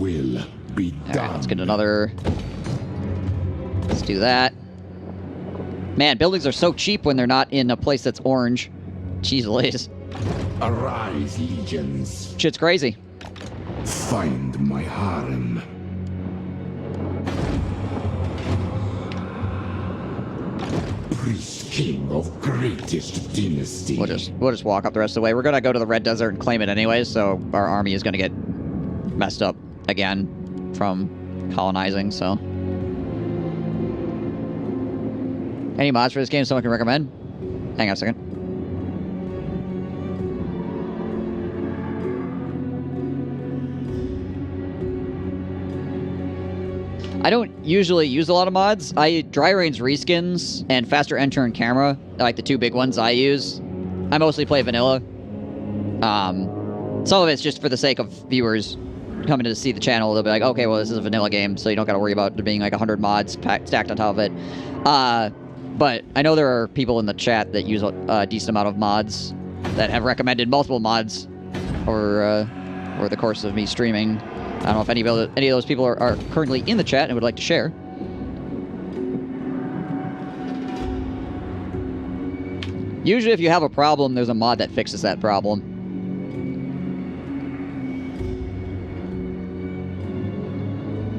will be done. Alright, let's get another... Let's do that. Man, buildings are so cheap when they're not in a place that's orange. Jeez Louise. Arise, legions. Shit's crazy. Find my harem. Priest king of greatest dynasty. We'll just walk up the rest of the way. We're gonna go to the Red Desert and claim it anyways, so our army is gonna get messed up again from colonizing, so. Any mods for this game someone can recommend? Hang on a second. I don't usually use a lot of mods. Dry Rain's reskins and faster enter and camera are like the two big ones I use. I mostly play vanilla. Some of it's just for the sake of viewers coming to see the channel. They'll be like, okay, well, this is a vanilla game, so you don't got to worry about there being like 100 mods stacked on top of it. But I know there are people in the chat that use a decent amount of mods that have recommended multiple mods over the course of me streaming. I don't know if any of those people are currently in the chat and would like to share. Usually if you have a problem, there's a mod that fixes that problem.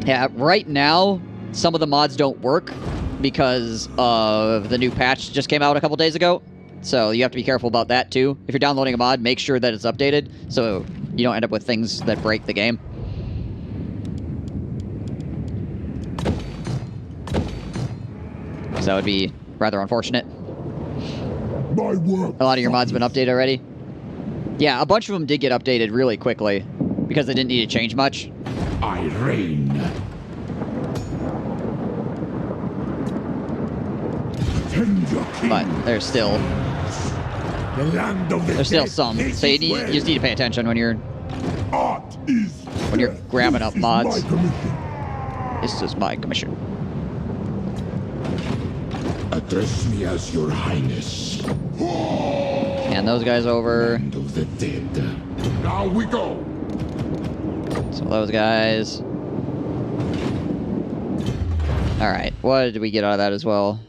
Yeah, right now, some of the mods don't work because of the new patch just came out a couple days ago. So you have to be careful about that too. If you're downloading a mod, make sure that it's updated so you don't end up with things that break the game. That would be rather unfortunate. My work. A lot of your mods have been updated already. Yeah, a bunch of them did get updated really quickly because they didn't need to change much. I reign. But there's still The land of the there's still dead some. faces So you well. just need to pay attention when you're Art is grabbing up This is mods. my commission. This is my commission. Address me as your highness. Hand those guys over. Land of the dead. Now we go. So those guys. Alright, what did we get out of that as well?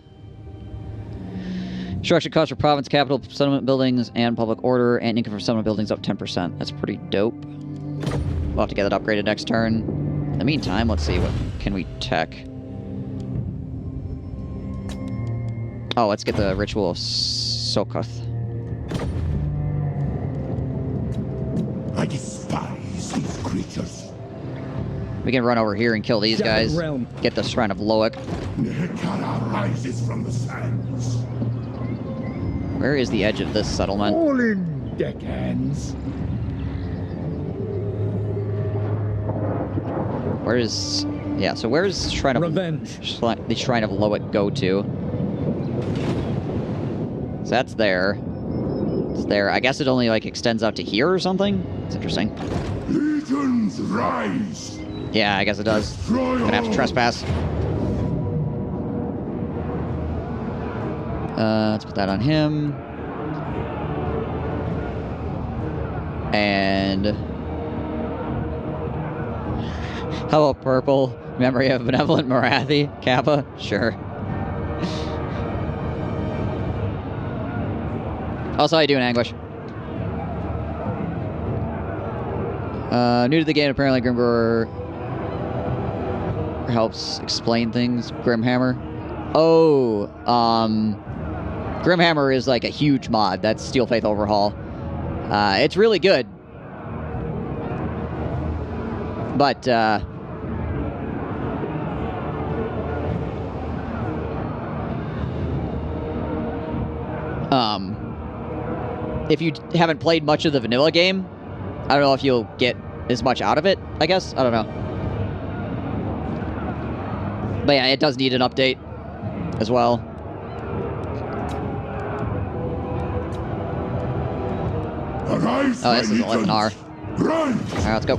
Construction costs for province, capital, settlement buildings, and public order, and income from settlement buildings up 10%. That's pretty dope. We'll have to get that upgraded next turn. In the meantime, let's see, what can we tech? Oh, let's get the Ritual of Sokoth. I despise these creatures. We can run over here and kill these guys. Realm. Get the Shrine of Loic. Nehekara rises from the sands. Where is the edge of this settlement? All in deckhands. Where is... Yeah, so where's Shrine of... Revenge. The Shrine of Loic go to? So that's there. It's there. I guess it only, like, extends out to here or something? It's interesting. Legions rise. Yeah, I guess it does. Destroy Gonna have to all. trespass. Let's put that on him. And... How about purple? Memory of Benevolent Marathi? Kappa? Sure. Also, how you doing, Anguish? New to the game, apparently Grimgrower helps explain things. Grimhammer? Oh, Grimhammer is like a huge mod. That's Steel Faith Overhaul. It's really good. But, if you haven't played much of the vanilla game, I don't know if you'll get as much out of it, I guess. I don't know. But yeah, it does need an update as well. Arise, Oh, this is my 11R. legions. Run. Alright, let's go.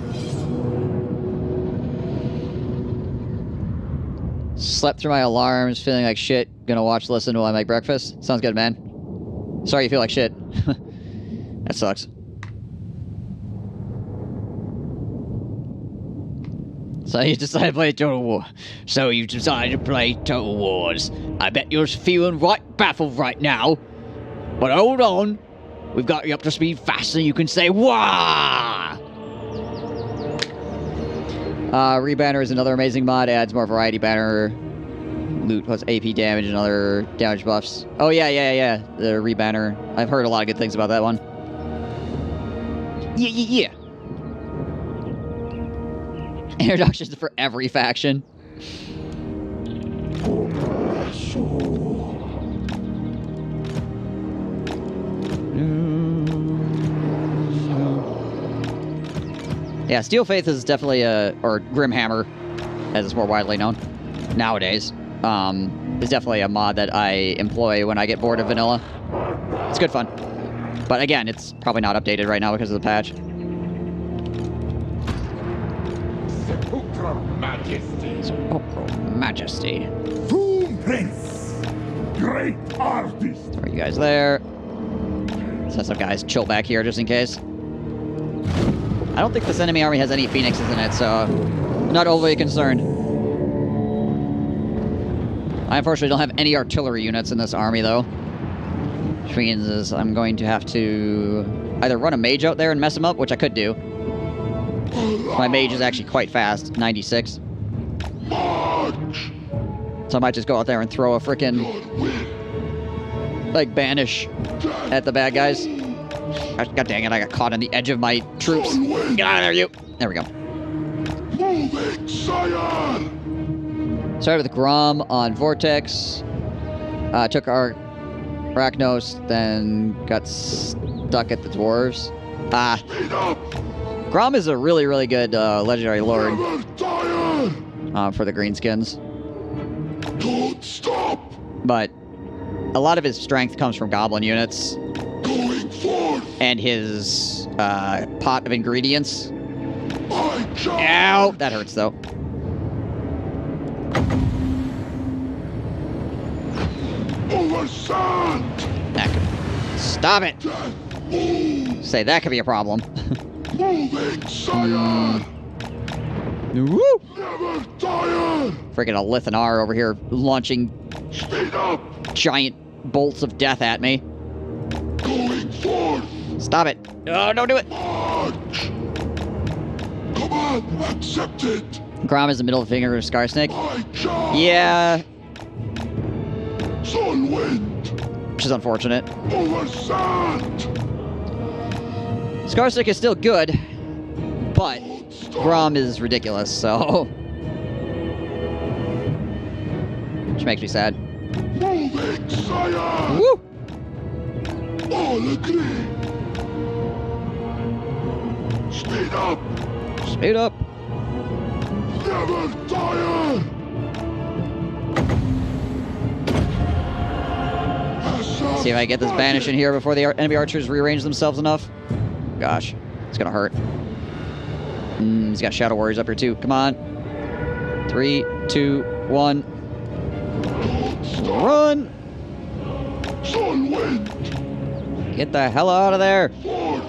Slept through my alarms, feeling like shit. Gonna watch, listen while I make breakfast. Sounds good, man. Sorry you feel like shit. That sucks. So you decided to play Total War. So you decided to play Total Wars. I bet you're feeling right baffled right now. But hold on. We've got you up to speed fast so you can say, wah! Rebanner is another amazing mod. Adds more variety. Banner loot plus AP damage and other damage buffs. Oh, yeah. The Rebanner. I've heard a lot of good things about that one. Yeah. Introductions for every faction. Yeah, Steel Faith is definitely or Grimhammer, as it's more widely known nowadays, is definitely a mod that I employ when I get bored of vanilla. It's good fun. But again, it's probably not updated right now because of the patch. Majesty. Boom Prince, great artist. Throw you guys there. Set some guys chill back here just in case. I don't think this enemy army has any phoenixes in it, so I'm not overly concerned. I unfortunately don't have any artillery units in this army, though. Which means I'm going to have to either run a mage out there and mess him up, which I could do. My mage is actually quite fast, 96. So I might just go out there and throw a frickin' like banish at the bad guys. God dang it, I got caught on the edge of my troops. Get out of there, you! There we go. Moving Scion! Started with Grom on Vortex. Took our Arachnos, then got stuck at the Dwarves. Grom is a really, really good Legendary Lord for the Greenskins. Don't stop! But a lot of his strength comes from Goblin units. Going forth! And his pot of ingredients. Ow! Ow! That hurts, though. Over sand! That could... Stop it! Say, that could be a problem. Moving Scion! Woo! Never tire! Freaking a Lithanar over here launching Speed up! giant bolts of death at me. Going forth! Stop it. Oh, don't do it. March! Command accepted! Grom is the middle finger of Scarsnake. My charge! Yeah, Sun wind! which is unfortunate. Over sand! Scarsnake is still good, but Grom is ridiculous, so... Which makes me sad. Moving Scion! Woo! All agree! Speed up! Speed up. Never tire! See if I get this banish in here before the enemy archers rearrange themselves enough. Gosh, it's gonna hurt. He's got Shadow Warriors up here too. Come on. 3, 2, 1. Run! Sun wind! Get the hell out of there! Forth!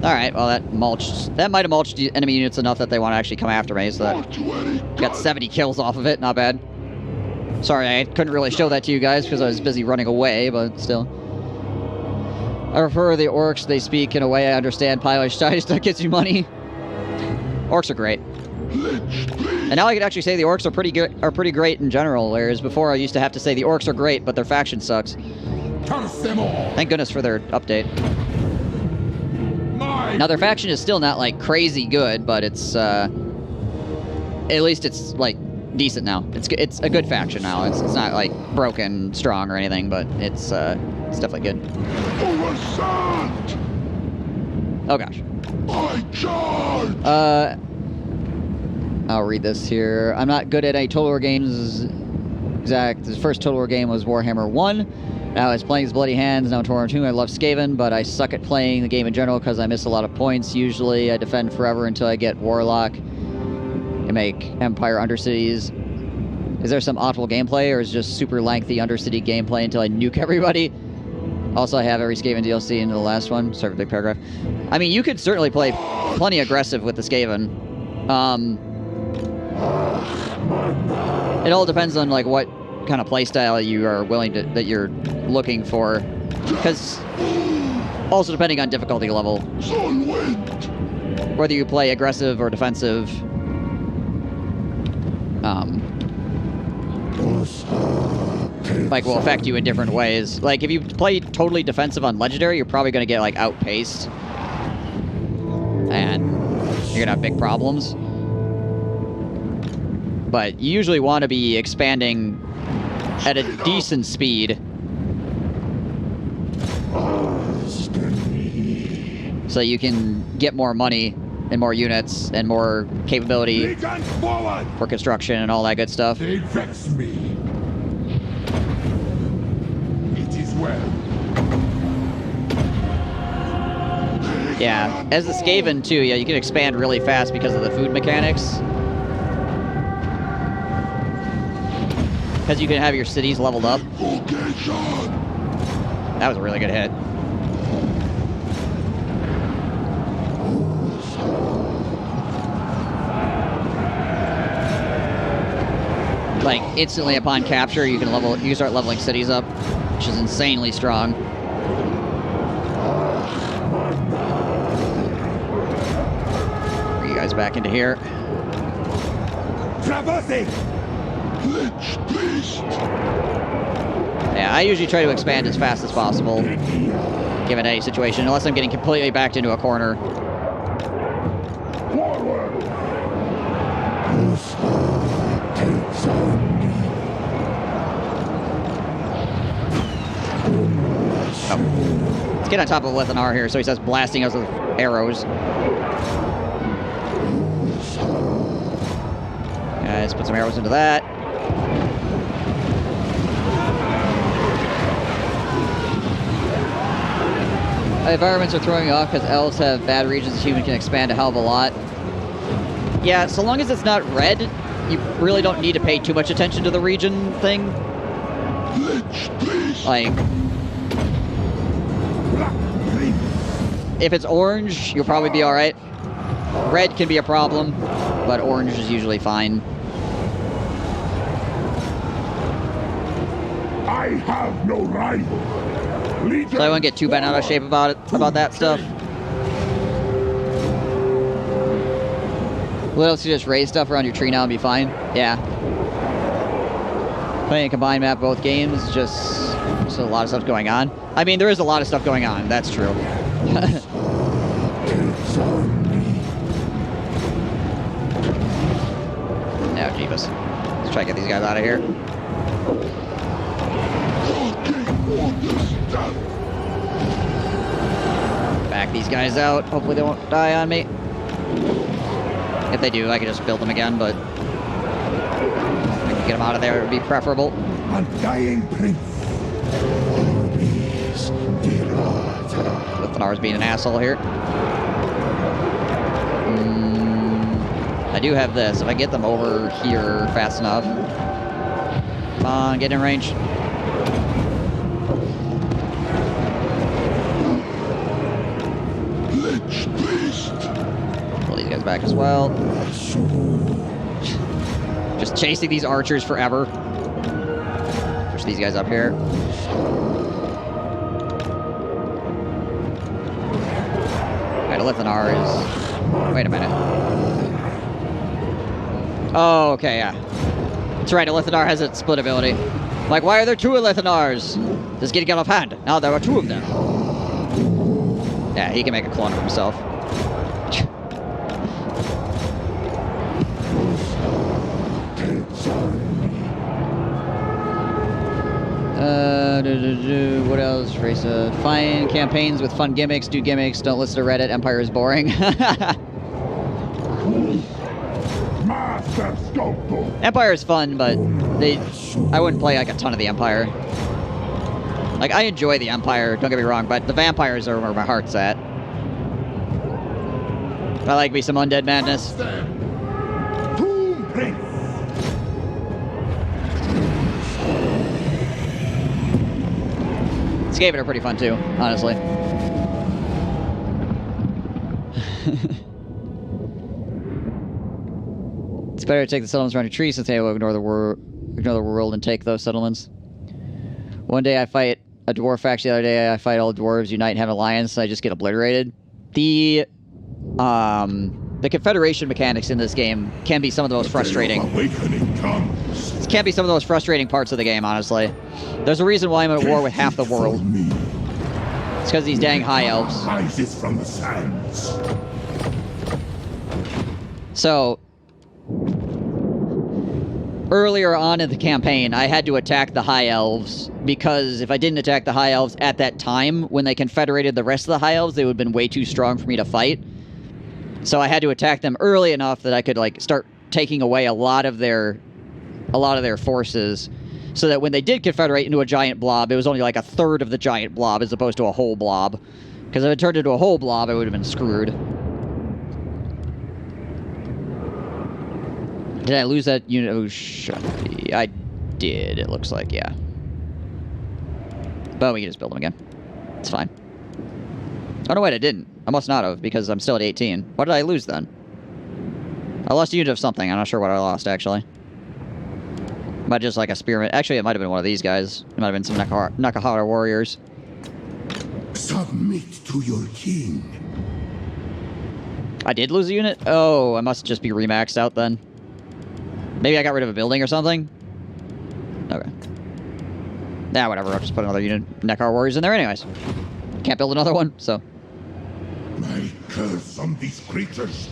Alright, well that mulched. That might have mulched the enemy units enough that they want to actually come after me, so that Mortuary got 70 kills off of it. Not bad. Sorry, I couldn't really show that to you guys because I was busy running away, but still. I prefer the orcs. They speak in a way I understand. Pilosh styles that gets you money. Orcs are great. And now I can actually say the orcs are pretty great in general, whereas before I used to have to say the orcs are great, but their faction sucks. Curse them all! Thank goodness for their update. My Now their faction is still not like crazy good, but it's at least it's like decent now. It's a good faction now. It's not like broken strong or anything, but it's definitely good. over sand! Oh gosh. My charge! I'll read this here. I'm not good at any Total War games. Exact. His first Total War game was Warhammer 1. Now I was playing his Bloody Hands, now Total War 2. I love Skaven, but I suck at playing the game in general because I miss a lot of points. Usually I defend forever until I get Warlock and make Empire Undercities. Is there some optimal gameplay, or is it just super lengthy Undercity gameplay until I nuke everybody? Also, I have every Skaven DLC into the last one. Sorry for the big paragraph. I mean, you could certainly play plenty aggressive with the Skaven. It all depends on like what kind of playstyle you are willing to that you're looking for, because also depending on difficulty level, whether you play aggressive or defensive. Like will affect you in different ways. Like if you play totally defensive on Legendary, you're probably going to get like outpaced, and you're gonna have big problems. But you usually want to be expanding at a decent speed, so you can get more money and more units and more capability for construction and all that good stuff. They vex me. It is well. Yeah, as the Skaven too, yeah, you can expand really fast because of the food mechanics. Because you can have your cities leveled up. That was a really good hit. Like instantly upon capture, you can start leveling cities up, which is insanely strong. Bring you guys back into here. Traversing. Yeah, I usually try to expand as fast as possible, given any situation, unless I'm getting completely backed into a corner. Oh. Let's get on top of Lithanar here, so he starts blasting us with arrows. Let's put some arrows into that. Environments are throwing me off because elves have bad regions. Humans can expand a hell of a lot. Yeah, so long as it's not red, you really don't need to pay too much attention to the region thing. Like, if it's orange, you'll probably be alright. Red can be a problem, but orange is usually fine. I have no rival. So I won't get too bent out of shape about that stuff. What else? You just raise stuff around your tree now and be fine? Yeah. Playing a combined map both games, just a lot of stuff going on. I mean, there is a lot of stuff going on, that's true. Now, Jeebus. Let's try to get these guys out of here. Back these guys out. Hopefully they won't die on me. If they do, I can just build them again, but if I can get them out of there, it would be preferable. Undying Prince. Lithanar's being an asshole here. I do have this. If I get them over here fast enough. Come on, get in range. Pull these guys back as well. Just chasing these archers forever. Push these guys up here. Alright, Lithanar is... Wait a minute. Oh, okay, yeah. That's right, a Lithanar has its split ability. Like, why are there two Lithanars? This is getting out of hand. Now there are two of them. Yeah, he can make a clone of himself. What else? Race fine campaigns with fun gimmicks. Do gimmicks. Don't listen to Reddit. Empire is boring. Empire is fun, but I wouldn't play like a ton of the Empire. Like, I enjoy the Empire, don't get me wrong, but the vampires are where my heart's at. I like me some undead madness. Skaven are pretty fun too, honestly. It's better to take the settlements around your trees since they will ignore the world and take those settlements. One day I fight a dwarf faction, the other day I fight all the dwarves, unite and have an alliance, so I just get obliterated. The Confederation mechanics in this game can be some of the most frustrating. It can be some of the most frustrating parts of the game, honestly. There's a reason why I'm at war with half the world. It's because these dang high elves. Rises from the sands. So, earlier on in the campaign, I had to attack the high elves because if I didn't attack the high elves at that time, when they confederated the rest of the high elves, they would have been way too strong for me to fight. So I had to attack them early enough that I could like start taking away a lot of their forces, so that when they did confederate into a giant blob, it was only like a third of the giant blob as opposed to a whole blob. Because if it turned into a whole blob, I would have been screwed. Did I lose that unit? Oh, I did, it looks like, yeah. But we can just build them again. It's fine. Oh, no, wait, I didn't. I must not have, because I'm still at 18. What did I lose, then? I lost a unit of something. I'm not sure what I lost, actually. Might just like a spearman. Actually, it might have been one of these guys. It might have been some Nakahara warriors. Submit to your king. I did lose a unit? Oh, I must just be remaxed out then. Maybe I got rid of a building or something? Okay. Nah, whatever. I'll just put another unit of Nakahara warriors in there anyways. Can't build another one, so. My curse on these creatures.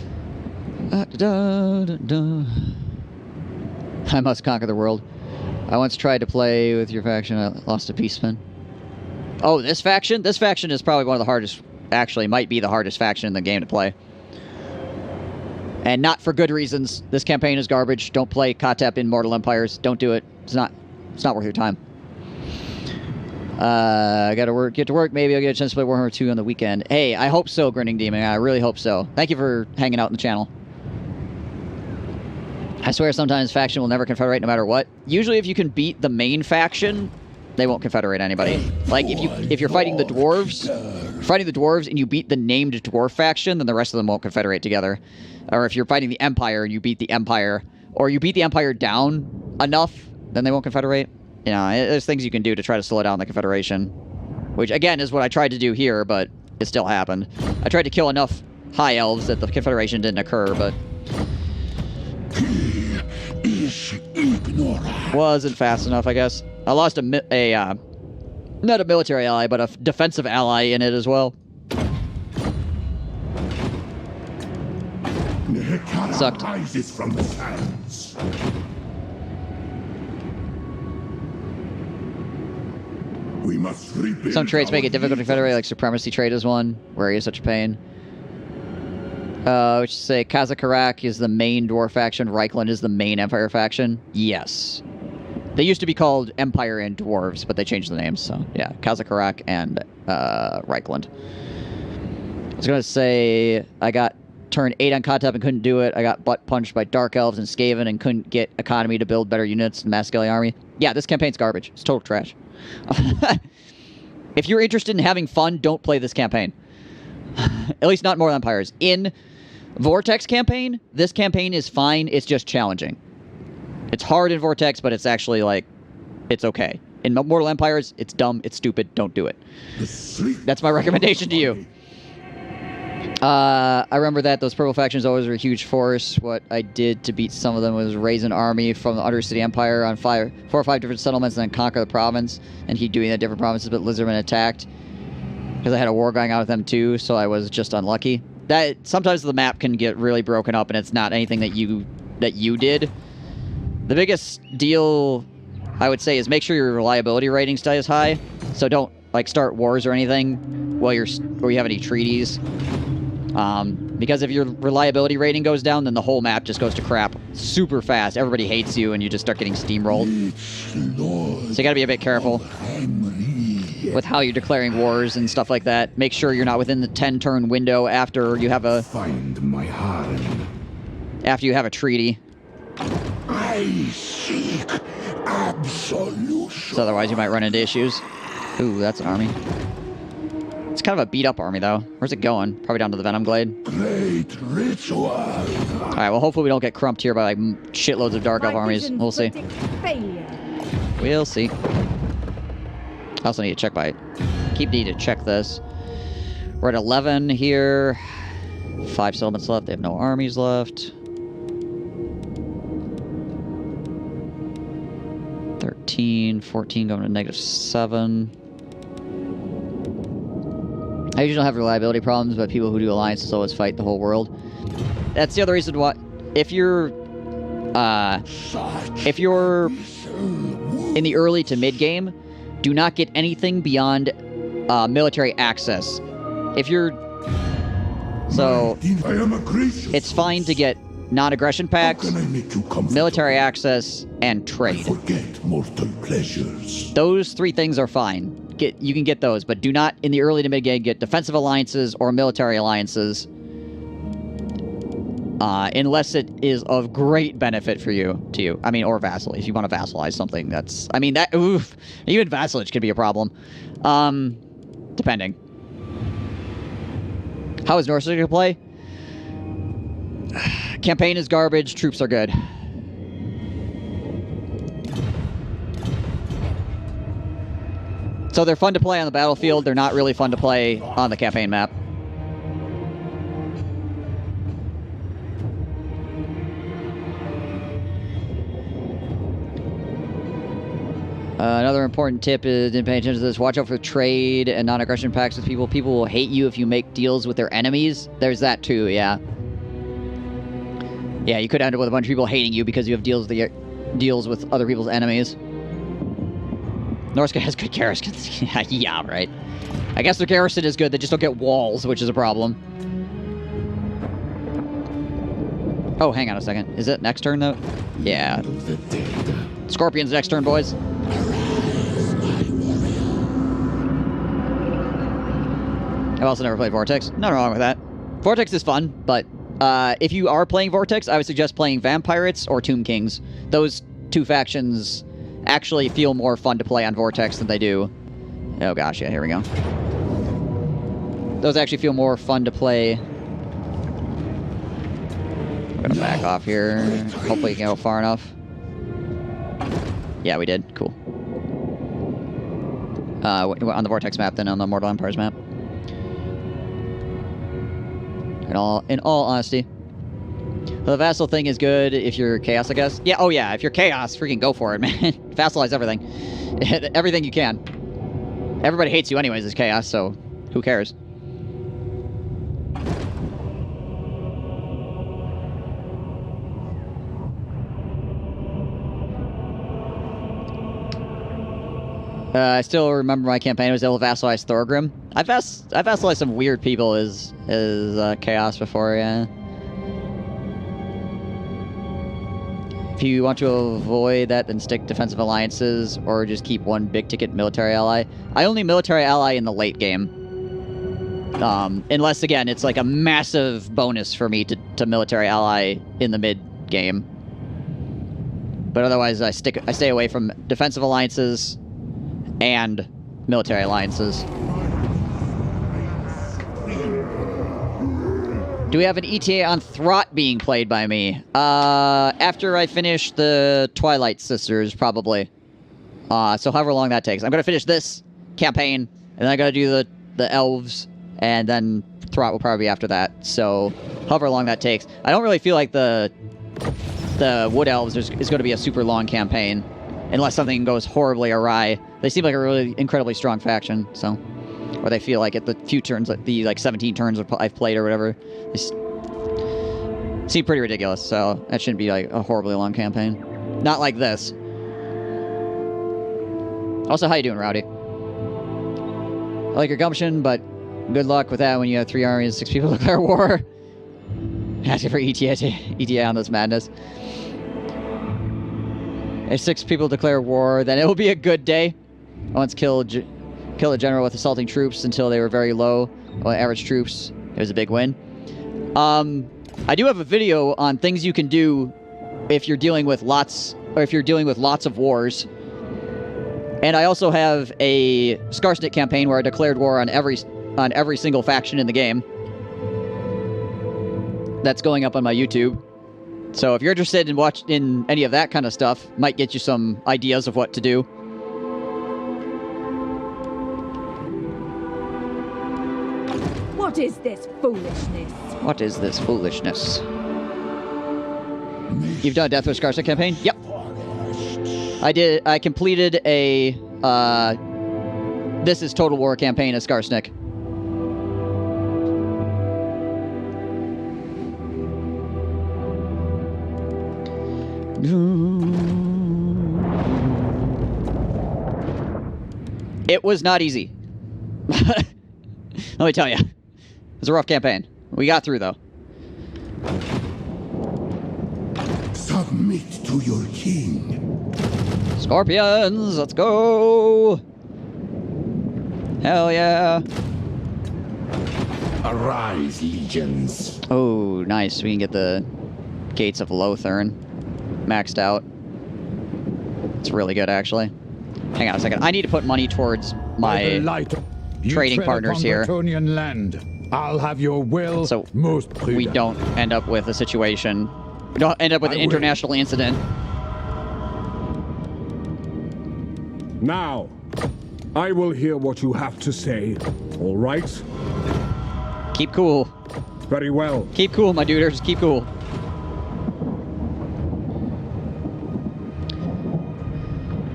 I must conquer the world. I once tried to play with your faction. I lost a peace spin. Oh, this faction? This faction is probably one of the hardest... Actually, might be the hardest faction in the game to play. And not for good reasons. This campaign is garbage. Don't play Katep in Mortal Empires. Don't do it. It's not worth your time. I gotta get to work. Maybe I'll get a chance to play Warhammer 2 on the weekend. Hey, I hope so, Grinning Demon. I really hope so. Thank you for hanging out in the channel. I swear sometimes faction will never confederate no matter what. Usually if you can beat the main faction, they won't confederate anybody. Like if you're fighting the dwarves, and you beat the named dwarf faction, then the rest of them won't confederate together. Or if you're fighting the Empire and you beat the Empire, or you beat the Empire down enough, then they won't confederate. You know, there's things you can do to try to slow down the confederation. Which again is what I tried to do here, but it still happened. I tried to kill enough high elves that the confederation didn't occur, but wasn't fast enough, I guess. I lost not a military ally, but a defensive ally in it as well. Sucked. Rises from the sands. We must rebuild. Some traits make it difficult to confederate, like supremacy trait is one, where he is such a pain. Which say Kazakarak is the main dwarf faction, Reichland is the main Empire faction. Yes. They used to be called Empire and Dwarves, but they changed the names, so yeah. Kazakarak and Reichland. I was gonna say I got turned 8 on Katep and couldn't do it. I got butt punched by Dark Elves and Skaven and couldn't get economy to build better units in the Mascali army. Yeah, this campaign's garbage. It's total trash. If you're interested in having fun, don't play this campaign. At least not Mortal Empires. In Vortex campaign, this campaign is fine. It's just challenging. It's hard in Vortex, but it's actually, like, it's okay. In Mortal Empires, it's dumb, it's stupid, don't do it. That's my recommendation to you. I remember that those purple factions always were a huge force. What I did to beat some of them was raise an army from the Undercity Empire on 4 or 5 different settlements and then conquer the province and keep doing that different provinces, but Lizardmen attacked. Because I had a war going on with them too, so I was just unlucky. That sometimes the map can get really broken up and it's not anything that you did. The biggest deal I would say is make sure your reliability rating stays high. So don't like start wars or anything while you have any treaties. Because if your reliability rating goes down, then the whole map just goes to crap super fast. Everybody hates you and you just start getting steamrolled. So you gotta be a bit careful with how you're declaring wars and stuff like that. Make sure you're not within the 10-turn window after you have a treaty. I seek absolution. So otherwise you might run into issues. Ooh, that's an army. It's kind of a beat-up army, though. Where's it going? Probably down to the Venom Glade. Great ritual. Alright, well, hopefully we don't get crumped here by, like, shitloads of Dark Elf armies. We'll see. We'll see. I also need to check by... Keep needing to check this. We're at 11 here. 5 settlements left. They have no armies left. 13, 14 going to -7. I usually don't have reliability problems, but people who do alliances always fight the whole world. That's the other reason why... If you're in the early to mid-game, do not get anything beyond military access. If you're... So, it's fine to get non-aggression packs, military access, and trade. Forget mortal pleasures. Those 3 things are fine. You can get those, but do not, in the early to mid-game, get defensive alliances or military alliances. Unless it is of great benefit to you. I mean, or vassal. If you want to vassalize something, that's... I mean, that... Oof. Even vassalage could be a problem. Depending. How is Norse going to play? Campaign is garbage. Troops are good. So they're fun to play on the battlefield. They're not really fun to play on the campaign map. Another important tip is, didn't pay attention to this, watch out for trade and non-aggression pacts with people. People will hate you if you make deals with their enemies. There's that too, yeah. Yeah, you could end up with a bunch of people hating you because you have deals with other people's enemies. Norska has good garrison. Yeah, right. I guess their garrison is good, they just don't get walls, which is a problem. Oh, hang on a second. Is it next turn, though? Yeah. Scorpions next turn, boys. I've also never played Vortex. Nothing wrong with that. Vortex is fun, but if you are playing Vortex, I would suggest playing Vampirates or Tomb Kings. Those 2 factions actually feel more fun to play on Vortex than they do. Oh gosh, yeah, here we go. Those actually feel more fun to play. We're gonna back off here. Hopefully we can go far enough. Yeah, we did. Cool. On the Vortex map, then on the Mortal Empires map. In all honesty. The vassal thing is good if you're chaos, I guess. Yeah, oh yeah, if you're chaos, freaking go for it, man. Vassalize everything. Everything you can. Everybody hates you anyways as chaos, so who cares? I still remember my campaign was able to vassalize Thorgrim. I've vassalized some weird people as chaos before, yeah. If you want to avoid that, then stick defensive alliances, or just keep one big-ticket military ally. I only military ally in the late game. Unless, again, it's like a massive bonus for me to military ally in the mid-game. But otherwise, I stay away from defensive alliances and military alliances. Do we have an ETA on Throt being played by me? After I finish the Twilight Sisters, probably. So however long that takes. I'm going to finish this campaign, and then I got to do the elves, and then Throt will probably be after that. So however long that takes. I don't really feel like the Wood Elves is going to be a super long campaign, unless something goes horribly awry. They seem like a really incredibly strong faction, so... Or they feel like at the few turns, like the 17 turns I've played or whatever, they seem pretty ridiculous, so that shouldn't be like a horribly long campaign. Not like this. Also, how you doing, Rowdy? I like your gumption, but good luck with that when you have 3 armies, 6 people declare war. Asking for ETA on this madness. If 6 people declare war, then it will be a good day. Once kill a general with assaulting troops until they were very low. Well, average troops, it was a big win. I do have a video on things you can do if you're dealing with lots of wars. And I also have a Skarsnik campaign where I declared war on every single faction in the game. That's going up on my YouTube. So if you're interested in any of that kind of stuff, might get you some ideas of what to do. What is this foolishness? What is this foolishness? You've done a Death Wish Skarsnik campaign? Yep. I did. I completed a This is Total War campaign as Skarsnik. It was not easy. Let me tell you. It was a rough campaign. We got through, though. Submit to your king. Scorpions, let's go! Hell yeah! Arise, legions. Oh, nice. We can get the Gates of Lothern maxed out. It's really good, actually. Hang on a second. I need to put money towards my trading partners here. Bretonian land. I'll have your will, So most prudent. we don't end up with a situation. We don't end up with an international incident. Now, I will hear what you have to say. All right? Keep cool. Very well. Keep cool, my duders. Keep cool.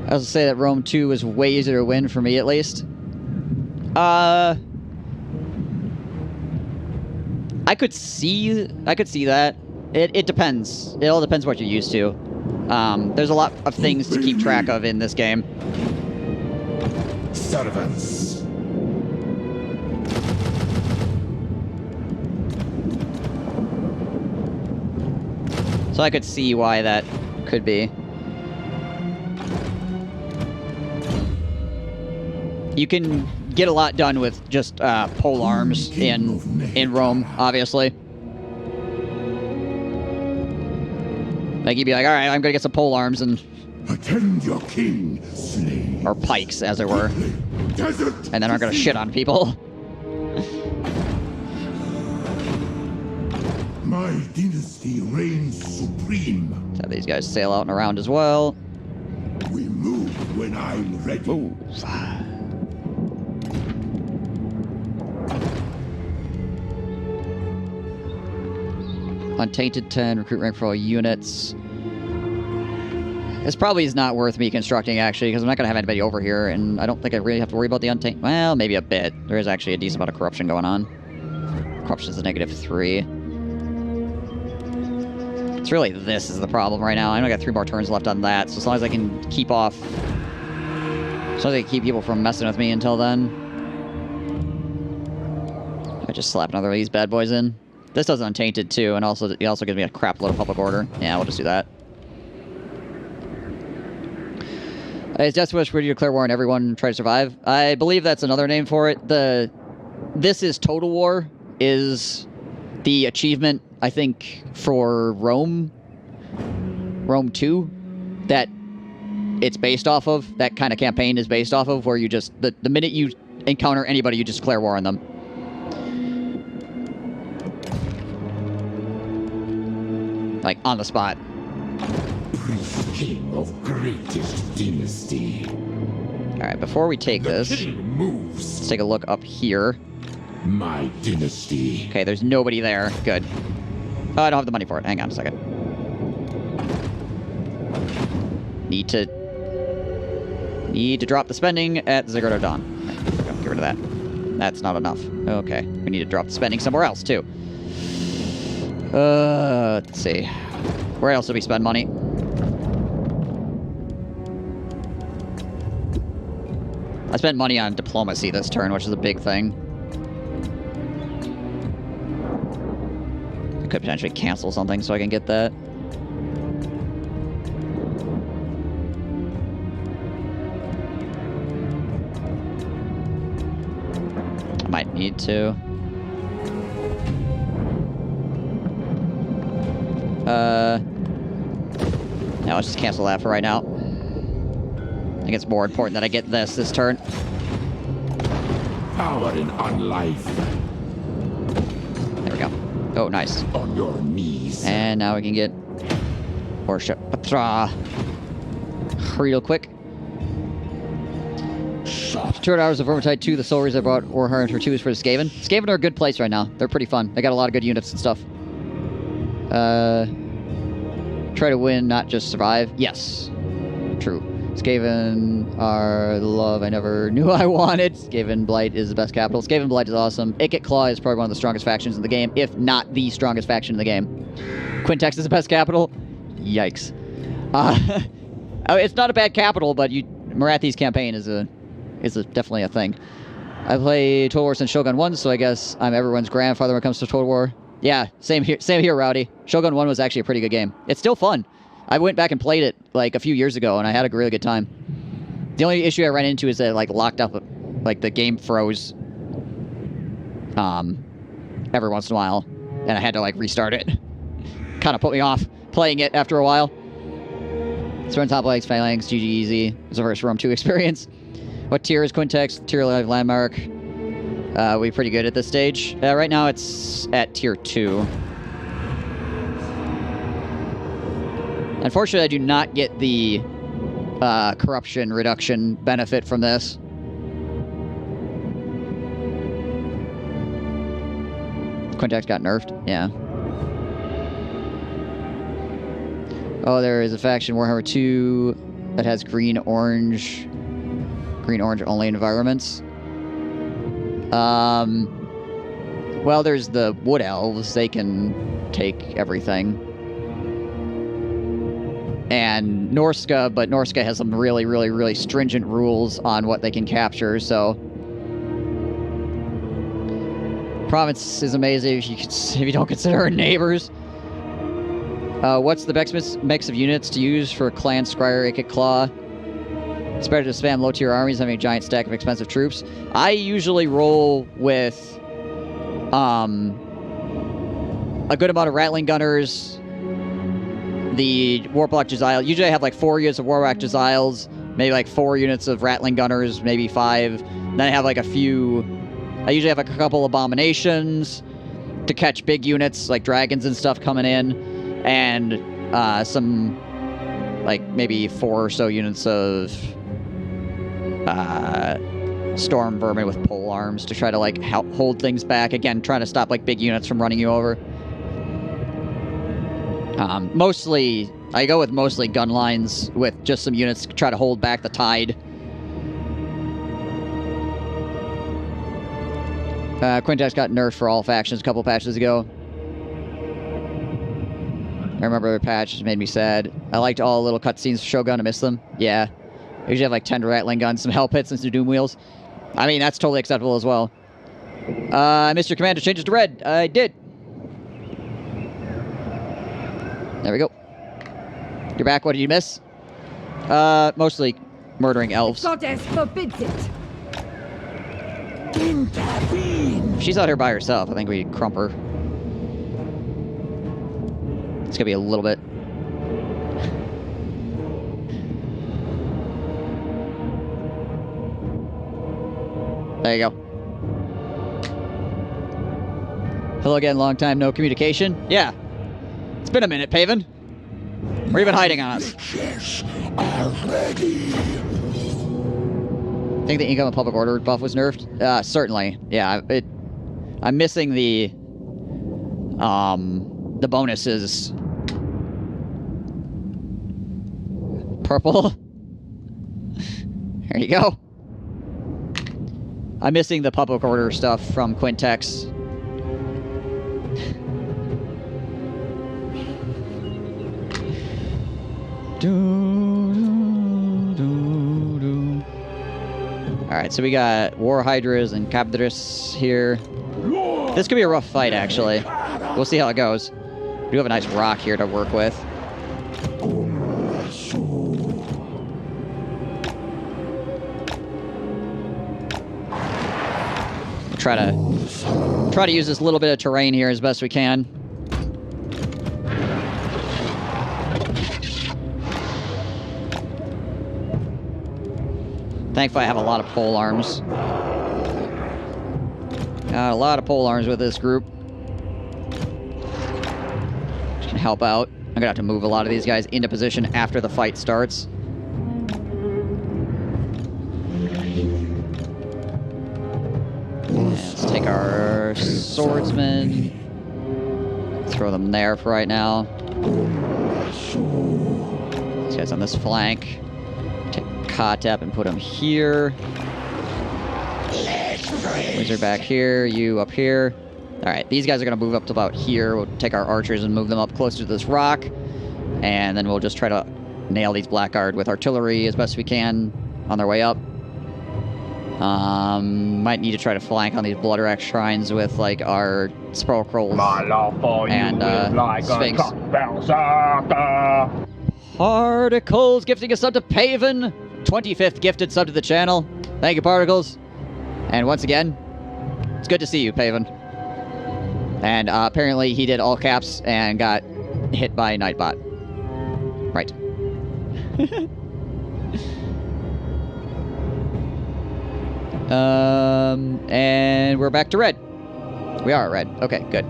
I was gonna say that Rome 2 was way easier to win for me, at least. I could see that. It depends. It all depends what you're used to. There's a lot of things to keep track of in this game. Servants. So I could see why that could be. You can get a lot done with just pole arms in Rome, obviously. Like you'd be like, all right, I'm gonna get some pole arms and Attend your king, slave. or pikes, as it were, Desert. and then I'm gonna shit on people. My dynasty reigns supreme. Let's have these guys sail out and around as well. We move when I'm ready. Move. Untainted 10, recruit rank for all units. This probably is not worth me constructing, actually, because I'm not going to have anybody over here, and I don't think I really have to worry about the untainted. Well, maybe a bit. There is actually a decent amount of corruption going on. Corruption is a -3. It's really this is the problem right now. I only got 3 more turns left on that, so as long as I can keep off... As long as I can keep people from messing with me until then. I just slap another of these bad boys in. This does Untainted too, and also it also gives me a crap load of public order. Yeah, we'll just do that. Is Death Wish ready to declare war and everyone try to survive? I believe that's another name for it. This is Total War is the achievement, I think, for Rome 2 that it's based off of. That kind of campaign is based off of, where you just the minute you encounter anybody, you just declare war on them. Like, on the spot. Priest king of greatest dynasty. Alright, before we take this, King moves. let's take a look up here. My dynasty. Okay, there's nobody there. Good. Oh, I don't have the money for it. Hang on a second. Need to drop the spending at Ziggurat of Dawn. Okay, get rid of that. That's not enough. Okay, we need to drop the spending somewhere else, too. Let's see. Where else did we spend money? I spent money on diplomacy this turn, which is a big thing. I could potentially cancel something so I can get that. I might need to. Now let's just cancel that for right now. I think think it's more important that I get this turn. Power in unlife. There we go. Oh, nice. On your knees. And now we can get Worship Patra real quick. 200 hours of Vermintide 2, the Soul I brought Warhammer for 2 is for the Skaven. Skaven are a good place right now. They're pretty fun. They got a lot of good units and stuff. Try to win, not just survive. Yes. True. Skaven are the love I never knew I wanted. Skaven Blight is the best capital. Skaven Blight is awesome. Ikit Claw is probably one of the strongest factions in the game, if not the strongest faction in the game. Quintex is the best capital. Yikes. It's not a bad capital, but Marathi's campaign is definitely a thing. I play Total War since Shogun 1, so I guess I'm everyone's grandfather when it comes to Total War. Yeah, same here, Rowdy. Shogun 1 was actually a pretty good game. It's still fun. I went back and played it like a few years ago, and I had a really good time. The only issue I ran into is that it like locked up, like the game froze every once in a while, and I had to like restart it. Kind of put me off playing it after a while. Stern Top Legs, Phalanx, GG Easy. It's a first Rome 2 experience. What tier is Quintex? Tier Live Landmark. We're pretty good at this stage. Right now it's at tier 2. Unfortunately, I do not get the corruption reduction benefit from this. Quintex got nerfed? Yeah. Oh, there is a faction, Warhammer 2, that has green-orange only environments. Well, there's the Wood Elves. They can take everything. And Norska, but Norska has some really, really, really stringent rules on what they can capture, so... Province is amazing if you don't consider our neighbors. What's the best mix of units to use for Clan Scryer, Ikit Claw? It's better to spam low-tier armies having a giant stack of expensive troops. I usually roll with a good amount of Rattling Gunners, the Warlock Jezile. Usually I have like 4 units of Warlock Jeziles, maybe like 4 units of Rattling Gunners, maybe 5. Then I have like a few... I usually have like a couple Abominations to catch big units, like dragons and stuff coming in. And some, like, maybe 4 or so units of Storm Vermin with pole arms to try to, like, hold things back. Again, trying to stop, like, big units from running you over. Mostly, I go with mostly gun lines with just some units to try to hold back the tide. Quintex got nerfed for all factions a couple patches ago. I remember the patch made me sad. I liked all the little cutscenes for Shogun. I miss them. Yeah. I usually have like 10 Rattling Guns, some Hell Pits, and some Doom Wheels. I mean, that's totally acceptable as well. Mr. Commander changes to red. I did. There we go. You're back. What did you miss? Mostly murdering elves. Goddess forbids it. Intervene. She's out here by herself. I think we crump her. It's gonna be a little bit. There you go. Hello again, long time no communication. Yeah. It's been a minute, Paven. Where you been hiding on us? Already. Think the income and public order buff was nerfed? Certainly. Yeah, I'm missing the bonuses. Purple. There you go. I'm missing the public order stuff from Quintex. Alright, so we got War Hydras and Cabdris here. This could be a rough fight, actually. We'll see how it goes. We do have a nice rock here to work with. We'll try to use this little bit of terrain here as best we can. Thankfully, I have a lot of pole arms. Got a lot of pole arms with this group. Which can help out. I'm gonna have to move a lot of these guys into position after the fight starts. Let's take our swordsmen. Throw them there for right now. These guys on this flank. Take Katep and put him here. Wizard back here, you up here. Alright, these guys are going to move up to about here. We'll take our archers and move them up closer to this rock. And then we'll just try to nail these Blackguard with artillery as best we can on their way up. Might need to try to flank on these Bloodwrack shrines with, like, our Spellcrolls and Sphinx. Particles gifting a sub to Paven. 25th gifted sub to the channel. Thank you, Particles. And once again, it's good to see you, Paven. And apparently he did all caps and got hit by Nightbot. Right. And we're back to red. We are red. Okay, good.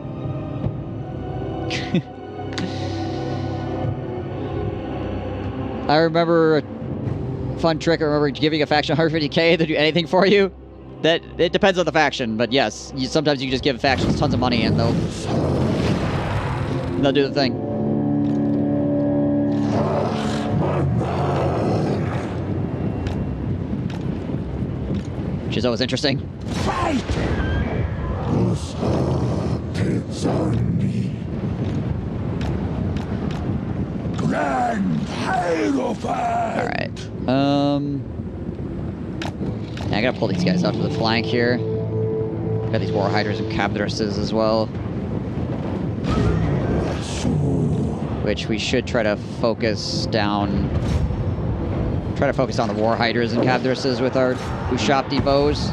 I remember a fun trick. I remember giving a faction 150k to do anything for you. That it depends on the faction, but yes, sometimes you can just give factions tons of money and they'll do the thing. Which is always interesting. Fight! Grand Hierophant! Alright. I gotta pull these guys out to the flank here. Got these War Hydras and Cabdresses as well. Which we should try to focus down. Try to focus on the War Hydras and Cabdresses with our Ushapti bows.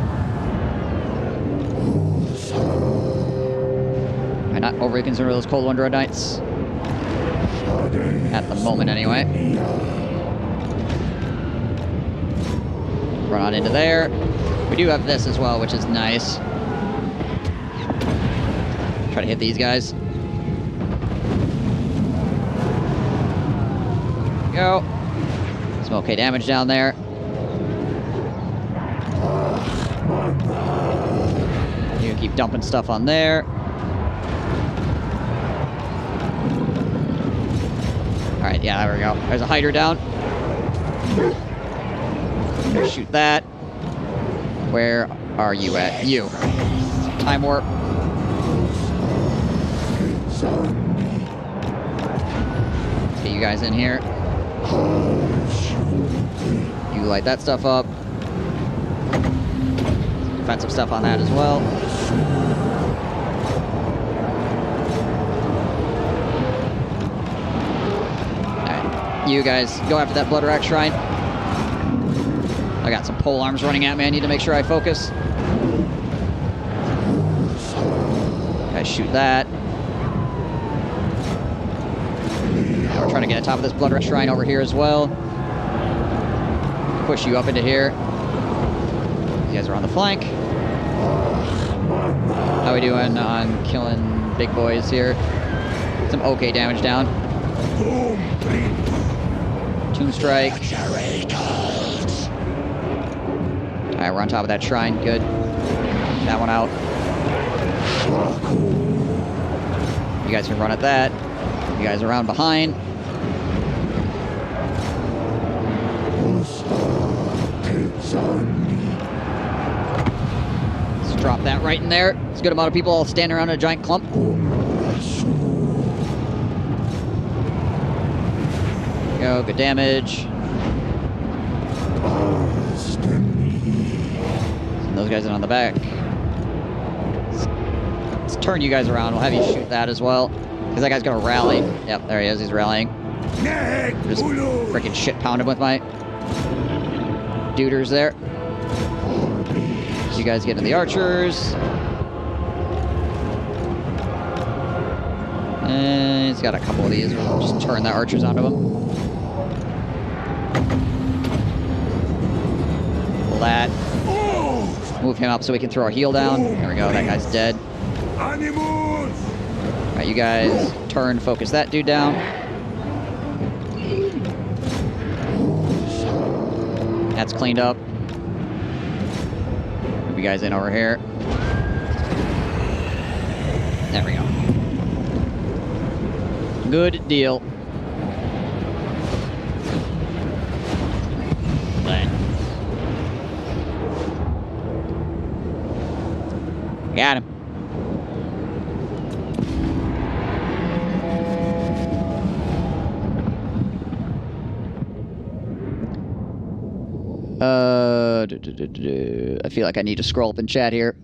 I'm not overly concerned with those Cold Wonder Knights. At the moment, anyway. Run on into there. We do have this as well, which is nice. Try to hit these guys. Go. Some okay damage down there. You can keep dumping stuff on there. Alright, yeah, there we go. There's a Hydra down. Shoot that. Where are you at? You. Time warp. Let's get you guys in here. You light that stuff up. Defensive stuff on that as well. Alright. You guys go after that Bloodwrack shrine. I got some pole arms running at me. I need to make sure I focus. Guys, shoot that. Now we're trying to get on top of this Bloodwrack shrine over here as well. Push you up into here. You guys are on the flank. How we doing on killing big boys here? Some okay damage down. Tomb Strike. Alright, we're on top of that shrine. Good. That one out. You guys can run at that. You guys around behind. Let's drop that right in there. It's a good amount of people all standing around in a giant clump. Go, good damage. Send those guys in on the back. Let's turn you guys around. We'll have you shoot that as well. Because that guy's gonna rally. Yep, there he is. He's rallying. Just freaking shit pound him with my duders there. You guys get in the archers. And he's got a couple of these. We'll just turn the archers onto him. that. Move him up so we can throw our heal down. There we go. That guy's dead. Animals! Alright, you guys turn, focus that dude down. That's cleaned up. Move you guys in over here. There we go. Good deal. Got him. I feel like I need to scroll up in chat here.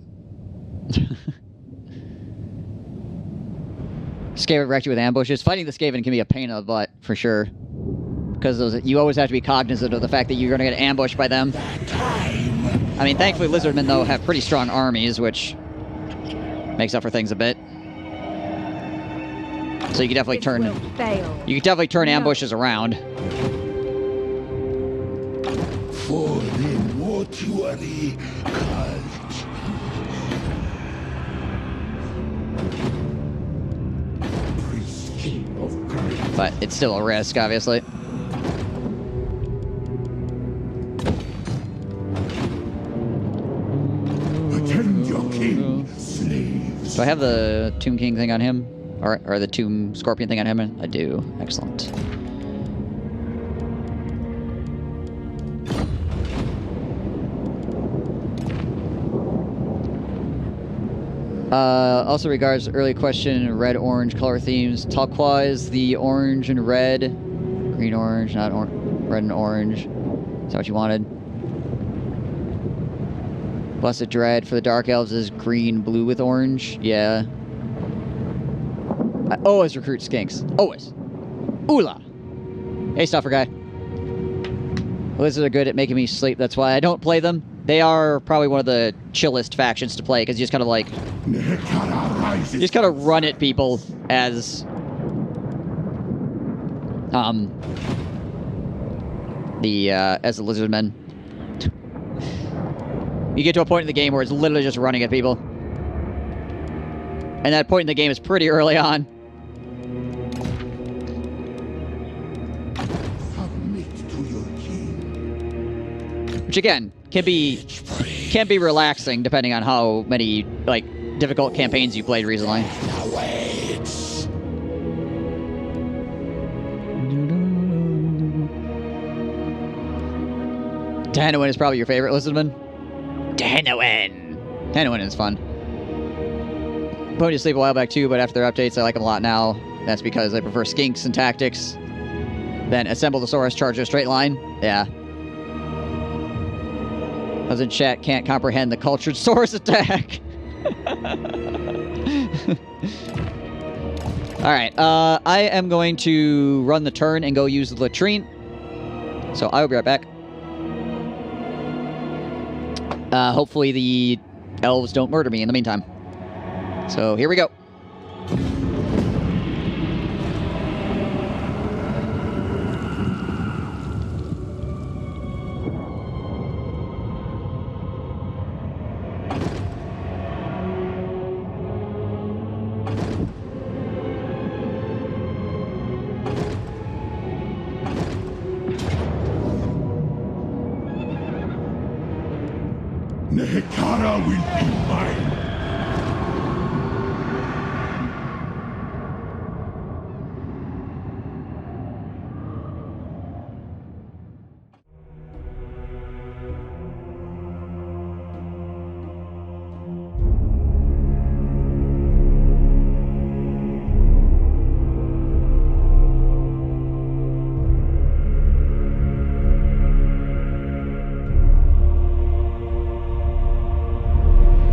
Skaven wrecked you with ambushes. Fighting the Skaven can be a pain in the butt, for sure. Because you always have to be cognizant of the fact that you're going to get ambushed by them. I mean, thankfully Lizardmen, though, have pretty strong armies, which makes up for things a bit. So you can definitely turn... You can definitely turn ambushes around. For the mortuary cult. Priest King of Great. But it's still a risk, obviously. Attend your king, slaves. Do I have the Tomb King thing on him? Or the Tomb Scorpion thing on him? I do. Excellent. Also regards early question, red-orange color themes. Talqua is the orange and red. Green-orange, not red and orange. Is that what you wanted? Blessed Dread for the Dark Elves is green-blue with orange. Yeah. I always recruit skinks. Always. Oola. Hey, Stuffer Guy. Lizards are good at making me sleep. That's why I don't play them. They are probably one of the chillest factions to play, because you just kind of like... You just kind of run at people as... as the Lizardmen. You get to a point in the game where it's literally just running at people. And that point in the game is pretty early on. Which again, can be relaxing depending on how many like difficult campaigns you played recently. Danoin is probably your favorite, Lizardman. Danoin is fun. Put me to sleep a while back too, but after their updates, I like them a lot now. That's because I prefer skinks and tactics. Then assemble the Saurus, charge a straight line. Yeah. Those in chat can't comprehend the cultured Saurus attack. Alright, I am going to run the turn and go use the latrine. So I will be right back. Hopefully the elves don't murder me in the meantime. So here we go. Nehekara will be mine.